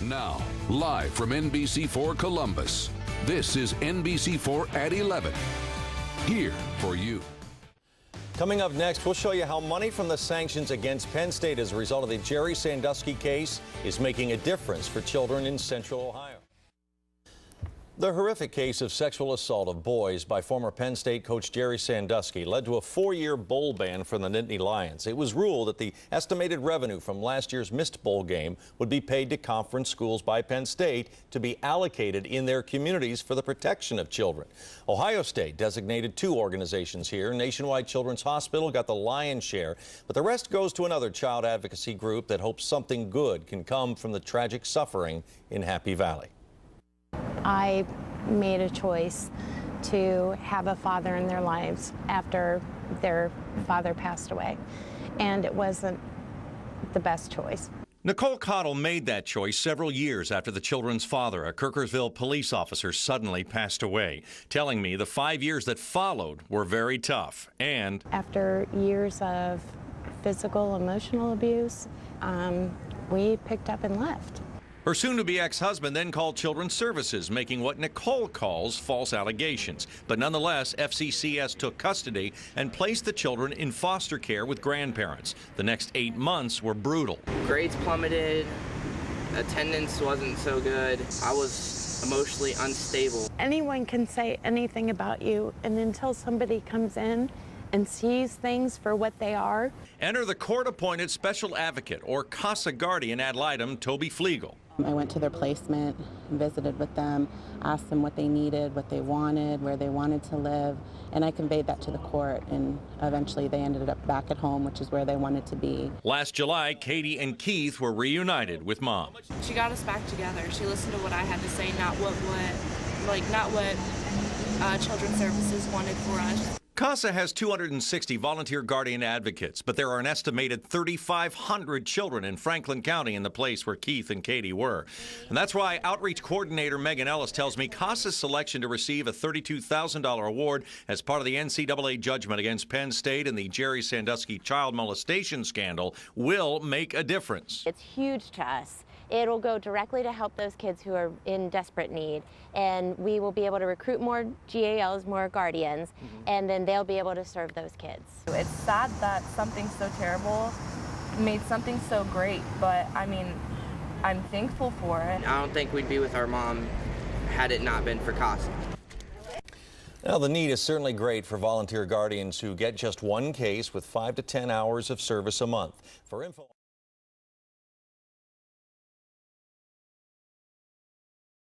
Now, live from NBC4 Columbus, this is NBC4 at 11. Here for you. Coming up next, we'll show you how money from the sanctions against Penn State as a result of the Jerry Sandusky case is making a difference for children in Central Ohio. The horrific case of sexual assault of boys by former Penn State coach Jerry Sandusky led to a 4-year bowl ban from the Nittany Lions. It was ruled that the estimated revenue from last year's missed bowl game would be paid to conference schools by Penn State to be allocated in their communities for the protection of children. Ohio State designated 2 organizations here. Nationwide Children's Hospital got the lion's share, but the rest goes to another child advocacy group that hopes something good can come from the tragic suffering in Happy Valley. I made a choice to have a father in their lives after their father passed away, and it wasn't the best choice. Nicole Cottle made that choice several years after the children's father, a Kirkersville police officer, suddenly passed away, telling me the 5 years that followed were very tough. And after years of physical, emotional abuse, we picked up and left. Her soon-to-be ex-husband then called Children's Services, making what Nicole calls false allegations. But nonetheless, FCCS took custody and placed the children in foster care with grandparents. The next 8 months were brutal. Grades plummeted, attendance wasn't so good, I was emotionally unstable. Anyone can say anything about you, and until somebody comes in and sees things for what they are. Enter the court-appointed special advocate, or CASA guardian ad litem, Toby Flegel. I went to their placement, visited with them, asked them what they needed, what they wanted, where they wanted to live, and I conveyed that to the court, and eventually they ended up back at home, which is where they wanted to be. Last July, Katie and Keith were reunited with Mom. She got us back together. She listened to what I had to say, not what Children's Services wanted for us. CASA has 260 volunteer guardian advocates, but there are an estimated 3,500 children in Franklin County in the place where Keith and Katie were. And that's why Outreach Coordinator Megan Ellis tells me CASA's selection to receive a $32,000 award as part of the NCAA judgment against Penn State and the Jerry Sandusky child molestation scandal will make a difference. It's huge to us. It'll go directly to help those kids who are in desperate need, and we will be able to recruit more GALs, more guardians, and then they'll be able to serve those kids. It's sad that something so terrible made something so great, but I mean, I'm thankful for it. I don't think we'd be with our mom had it not been for CASA. Now, the need is certainly great for volunteer guardians who get just one case with 5 to 10 hours of service a month. For info